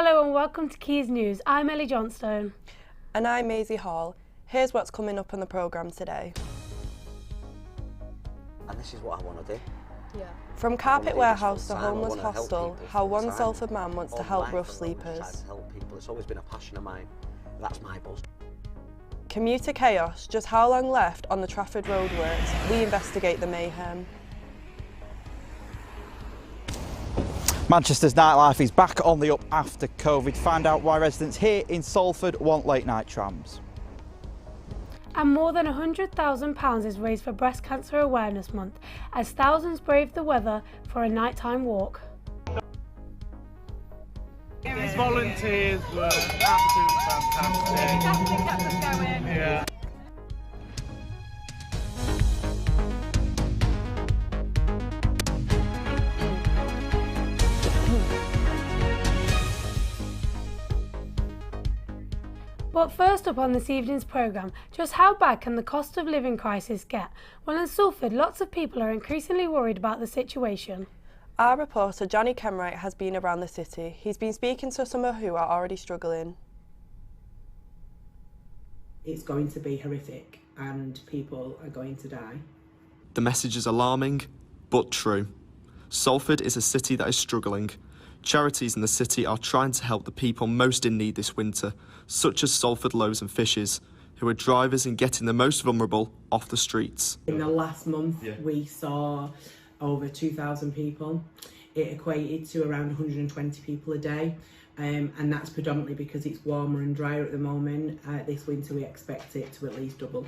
Hello and welcome to Quays News. I'm Ellie Johnstone. And I'm Maisie Hall. Here's what's coming up on the programme today. And this is what I want to do. Yeah. From carpet warehouse to homeless hostel, how one Salford man wants to help rough sleepers. It's always been a passion of mine. That's my buzz. Commuter chaos, just how long left on the Trafford roadworks? We investigate the mayhem. Manchester's nightlife is back on the up after COVID. Find out why residents here in Salford want late night trams. And more than £100,000 is raised for Breast Cancer Awareness Month as thousands brave the weather for a nighttime walk. These volunteers were absolutely fantastic. Definitely kept us going. Yeah. But first up on this evening's programme, just how bad can the cost of living crisis get? Well, in Salford, lots of people are increasingly worried about the situation. Our reporter Johnny Kenwright has been around the city. He's been speaking to some who are already struggling. It's going to be horrific and people are going to die. The message is alarming, but true. Salford is a city that is struggling. Charities in the city are trying to help the people most in need this winter, such as Salford Loaves and Fishes, who are drivers in getting the most vulnerable off the streets. In the last month, we saw over 2,000 people. It equated to around 120 people a day, and that's predominantly because it's warmer and drier at the moment. This winter we expect it to at least double.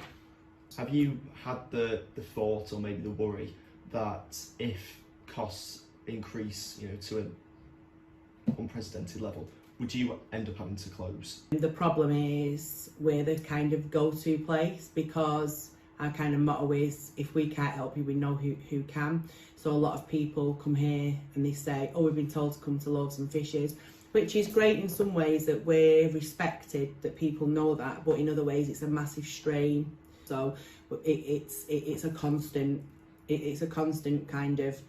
Have you had the thought or maybe the worry that if costs increase, to an unprecedented level, would you end up having to close? The problem is we're the kind of go-to place because our kind of motto is, if we can't help you, we know who can. So a lot of people come here and they say, oh, we've been told to come to Loaves and Fishes, which is great in some ways that we're respected, that people know that, but in other ways it's a massive strain. So it's a constant kind of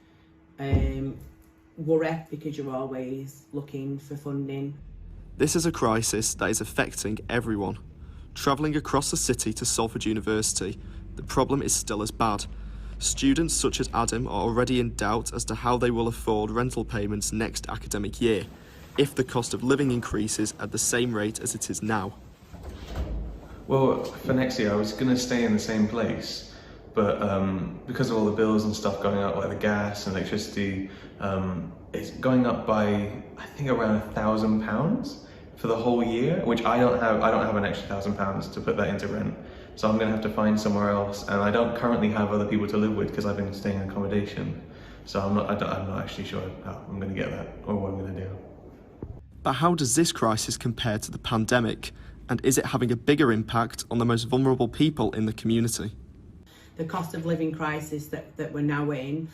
worry because you're always looking for funding. This is a crisis that is affecting everyone. Travelling across the city to Salford University, the problem is still as bad. Students such as Adam are already in doubt as to how they will afford rental payments next academic year, if the cost of living increases at the same rate as it is now. Well, for next year I was going to stay in the same place, but because of all the bills and stuff going up, like the gas and electricity, it's going up by I think around £1,000 for the whole year, which I don't have an extra £1,000 to put that into rent, so I'm going to have to find somewhere else, and I don't currently have other people to live with because I've been staying in accommodation, so I'm not actually sure how I'm going to get that or what I'm going to do. But how does this crisis compare to the pandemic, and is it having a bigger impact on the most vulnerable people in the community? The cost of living crisis that we're now in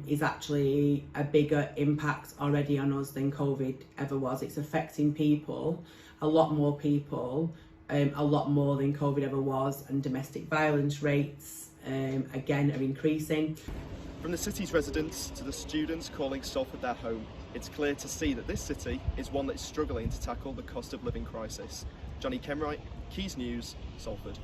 is actually a bigger impact already on us than COVID ever was. It's affecting people, a lot more people, a lot more than COVID ever was, and domestic violence rates again are increasing. From the city's residents to the students calling Salford their home, it's clear to see that this city is one that is struggling to tackle the cost of living crisis. Johnny Kenwright, Quays News, Salford.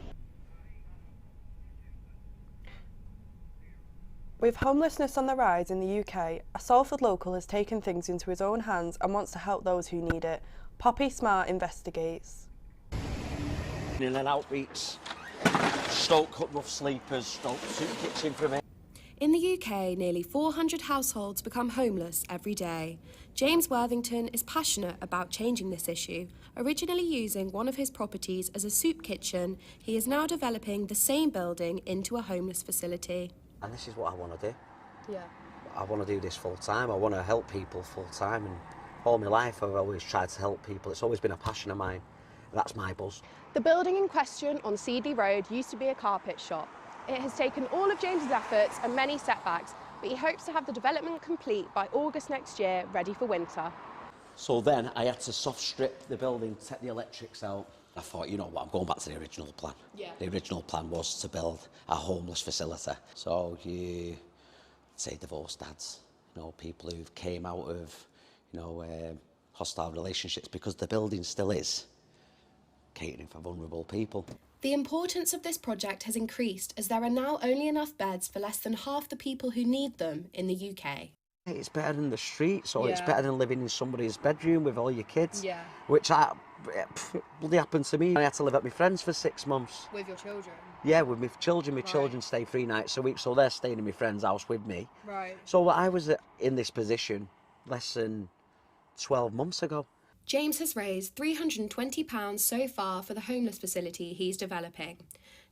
With homelessness on the rise in the UK, a Salford local has taken things into his own hands and wants to help those who need it. Poppy Smart investigates. In and outreach, Stoke cut rough sleepers, Stoke soup kitchen for me. In the UK, nearly 400 households become homeless every day. James Worthington is passionate about changing this issue. Originally using one of his properties as a soup kitchen, he is now developing the same building into a homeless facility. And this is what I want to do. Yeah. I want to do this full time. I want to help people full time, and all my life I've always tried to help people. It's always been a passion of mine. That's my buzz. The building in question on Seedley Road used to be a carpet shop. It has taken all of James's efforts and many setbacks, but he hopes to have the development complete by August next year, ready for winter. So then I had to soft strip the building, take the electrics out. I thought, you know what, I'm going back to the original plan. Yeah. The original plan was to build a homeless facility. So you say divorced dads, people who came out of, hostile relationships, because the building still is catering for vulnerable people. The importance of this project has increased as there are now only enough beds for less than half the people who need them in the UK. It's better than the streets, or it's Yeah. better than living in somebody's bedroom with all your kids. Yeah. Which bloody happened to me. I had to live at my friend's for 6 months. With your children? Yeah, with my children. My Right. children stay 3 nights a week, so they're staying in my friend's house with me. Right. So I was in this position less than 12 months ago. James has raised £320 so far for the homeless facility he's developing.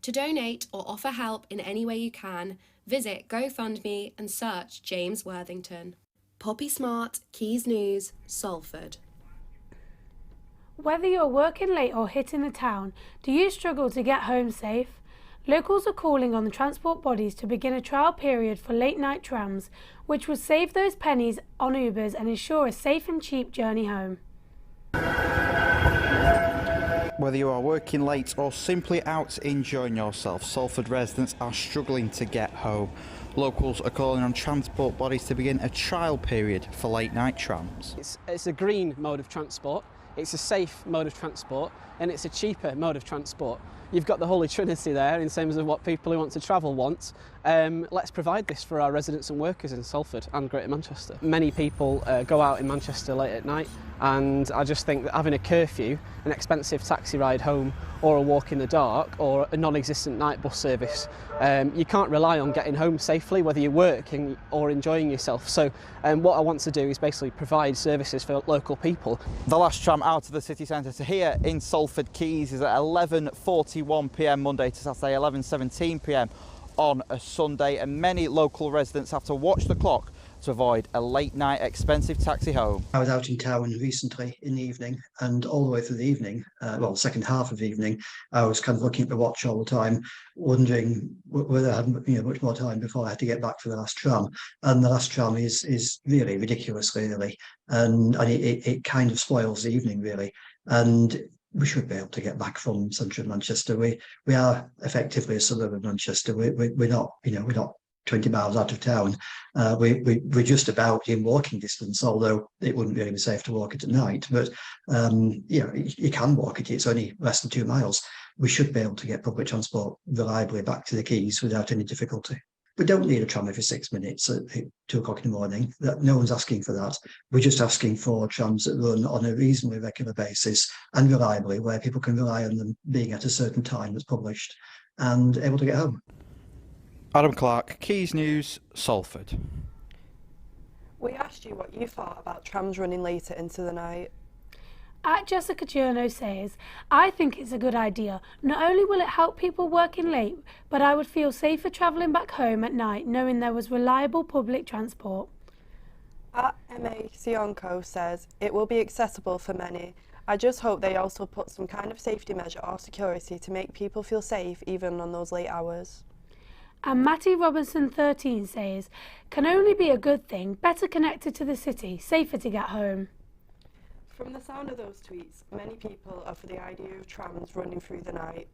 To donate or offer help in any way you can, visit GoFundMe and search James Worthington. Poppy Smart, Quays News, Salford. Whether you're working late or hitting the town, do you struggle to get home safe? Locals are calling on the transport bodies to begin a trial period for late night trams, which will save those pennies on Ubers and ensure a safe and cheap journey home. Whether you are working late or simply out enjoying yourself, Salford residents are struggling to get home. Locals are calling on transport bodies to begin a trial period for late night trams. It's a green mode of transport, it's a safe mode of transport, and it's a cheaper mode of transport. You've got the Holy Trinity there in terms of what people who want to travel want. Let's provide this for our residents and workers in Salford and Greater Manchester. Many people go out in Manchester late at night, and I just think that having a curfew, an expensive taxi ride home, or a walk in the dark, or a non-existent night bus service, you can't rely on getting home safely, whether you're working or enjoying yourself. So what I want to do is basically provide services for local people. The last tram out of the city centre to here in Salford Quays is at 11:41 p.m. Monday to Saturday, 11:17 p.m. on a Sunday, and many local residents have to watch the clock to avoid a late night expensive taxi home. I was out in town recently in the evening, and all the way through the evening, well, the second half of the evening, I was kind of looking at the watch all the time, wondering whether I had much more time before I had to get back for the last tram. And the last tram is really ridiculous, really, and it kind of spoils the evening, really. And we should be able to get back from central Manchester. We are effectively a suburb of Manchester. We're not 20 miles out of town. We're just about in walking distance, although it wouldn't really be safe to walk it at night. But you can walk it. It's only less than 2 miles. We should be able to get public transport reliably back to the Quays without any difficulty. We don't need a tram every 6 minutes at 2 o'clock in the morning. No one's asking for that. We're just asking for trams that run on a reasonably regular basis and reliably, where people can rely on them being at a certain time that's published and able to get home. Adam Clark, Quays News, Salford. We asked you what you thought about trams running later into the night. At Jessica Journo says, I think it's a good idea. Not only will it help people working late, but I would feel safer travelling back home at night knowing there was reliable public transport. At MA Sionko says, it will be accessible for many. I just hope they also put some kind of safety measure or security to make people feel safe even on those late hours. And Matty Robinson 13 says, can only be a good thing, better connected to the city, safer to get home. From the sound of those tweets, many people are for the idea of trams running through the night.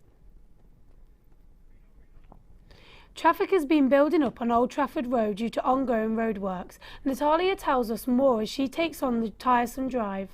Traffic has been building up on Old Trafford Road due to ongoing roadworks. Natalia tells us more as she takes on the tiresome drive.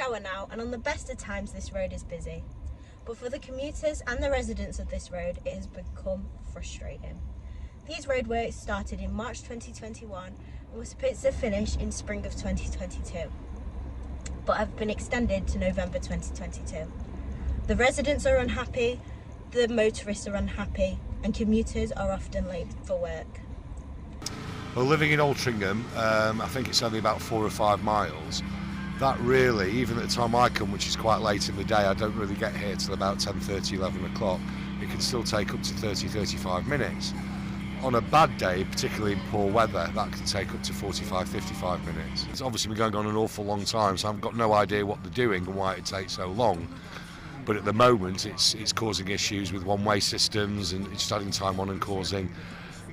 Hour now, and on the best of times this road is busy, but for the commuters and the residents of this road it has become frustrating. These roadworks started in March 2021 and were supposed to finish in spring of 2022, but have been extended to November 2022. The residents are unhappy, the motorists are unhappy, and commuters are often late for work. Well, living in Altrincham, I think it's only about 4 or 5 miles. That really, even at the time I come, which is quite late in the day, I don't really get here till about 10:30, 11 o'clock. It can still take up to 30, 35 minutes. On a bad day, particularly in poor weather, that can take up to 45, 55 minutes. It's obviously been going on an awful long time, so I've got no idea what they're doing and why it takes so long. But at the moment, it's causing issues with one-way systems, and it's adding time on and causing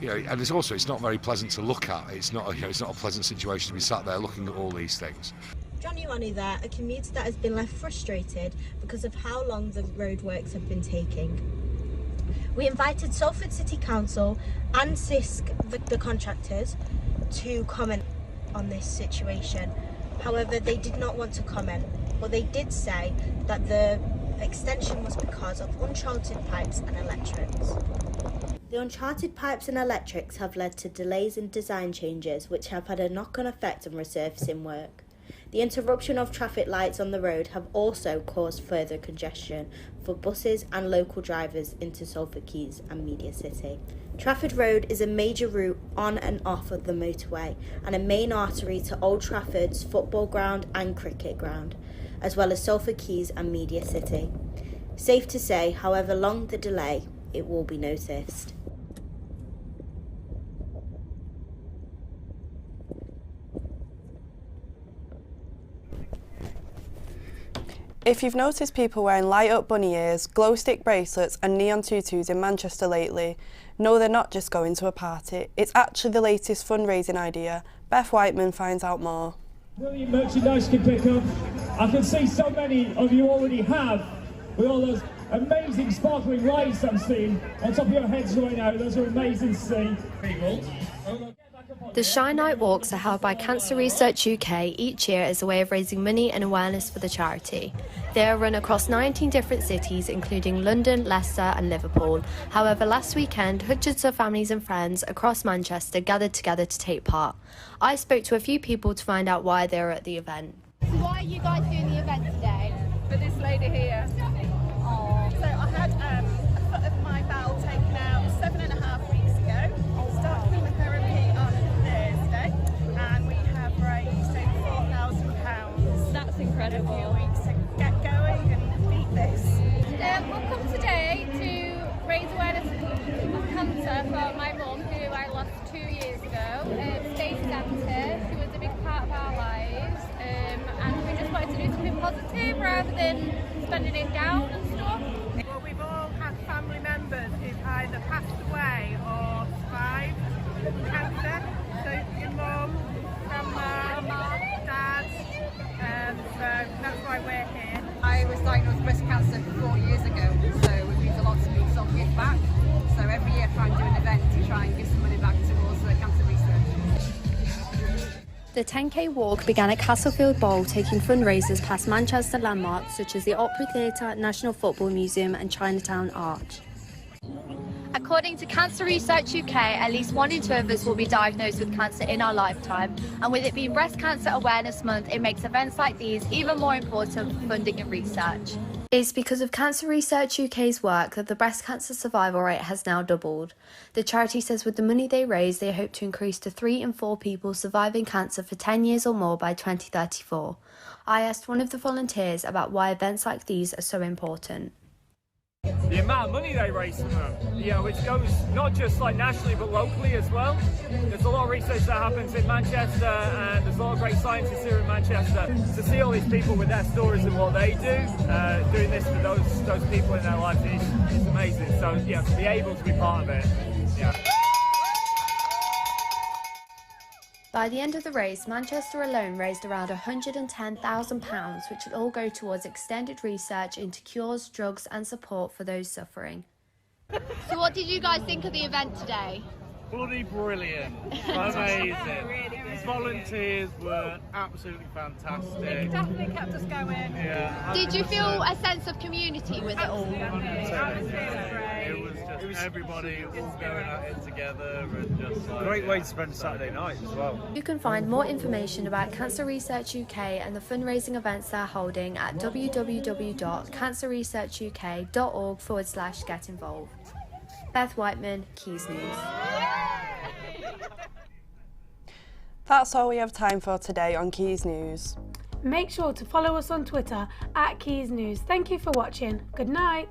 You know, and it's not very pleasant to look at. It's not it's not a pleasant situation to be sat there looking at all these things. John Ioanni there, a commuter that has been left frustrated because of how long the roadworks have been taking. We invited Salford City Council and CISC, the contractors, to comment on this situation. However, they did not want to comment, but they did say that the extension was because of uncharted pipes and electrics. The uncharted pipes and electrics have led to delays in design changes, which have had a knock-on effect on resurfacing work. The interruption of traffic lights on the road have also caused further congestion for buses and local drivers into Salford Quays and Media City. Trafford Road is a major route on and off of the motorway and a main artery to Old Trafford's football ground and cricket ground, as well as Salford Quays and Media City. Safe to say, however long the delay, it will be noticed. If you've noticed people wearing light-up bunny ears, glow-stick bracelets and neon tutus in Manchester lately, no, they're not just going to a party. It's actually the latest fundraising idea. Beth Whiteman finds out more. Brilliant merchandise you can pick up. I can see so many of you already have, with all those amazing sparkling lights I'm seeing on top of your heads right now. Those are amazing to see. The Shy Night Walks are held by Cancer Research UK each year as a way of raising money and awareness for the charity. They are run across 19 different cities, including London, Leicester and Liverpool. However, last weekend, hundreds of families and friends across Manchester gathered together to take part. I spoke to a few people to find out why they were at the event. So why are you guys doing the event today? For this lady here. Oh. So I had a foot of my bowel taken out 7.5 weeks ago. Started chemotherapy on Thursday, and we have raised over £4,000. That's incredible. In a few weeks to get going and beat this. We've come today to raise awareness of cancer for my mum, who I lost 2 years ago. Stage cancer, she was a big part of our lives, and we just wanted to do something positive rather than spending it down and stuff. Well, we've all had family members who've either passed away or survived cancer. So your mum, grandma, dad, so that's why we're here. I was diagnosed with breast cancer 4 years ago, so it means a lot to me to sort of give back. So every year I try and do an event to try and give some money back towards cancer research. The 10k walk began at Castlefield Bowl, taking fundraisers past Manchester landmarks such as the Opera Theatre, National Football Museum and Chinatown Arch. According to Cancer Research UK, at least 1 in 2 of us will be diagnosed with cancer in our lifetime. And with it being Breast Cancer Awareness Month, it makes events like these even more important for funding and research. It's because of Cancer Research UK's work that the breast cancer survival rate has now doubled. The charity says with the money they raise, they hope to increase to 3 in 4 people surviving cancer for 10 years or more by 2034. I asked one of the volunteers about why events like these are so important. The amount of money they raise from them, which goes not just nationally but locally as well. There's a lot of research that happens in Manchester, and there's a lot of great scientists here in Manchester. To see all these people with their stories and what they do, doing this for those people in their lives is amazing. So to be able to be part of it, By the end of the race, Manchester alone raised around £110,000, which will all go towards extended research into cures, drugs and support for those suffering. So what did you guys think of the event today? Bloody brilliant. Amazing. These volunteers were absolutely fantastic. It definitely kept us going. Yeah. Did you feel a sense of community with it all? It was just everybody all going at it together and just great way to spend Saturday night as well. You can find more information about Cancer Research UK and the fundraising events they're holding at www.cancerresearchuk.org/get involved. Beth Whiteman, Quays News. That's all we have time for today on Quays News. Make sure to follow us on Twitter @Quays News. Thank you for watching. Good night.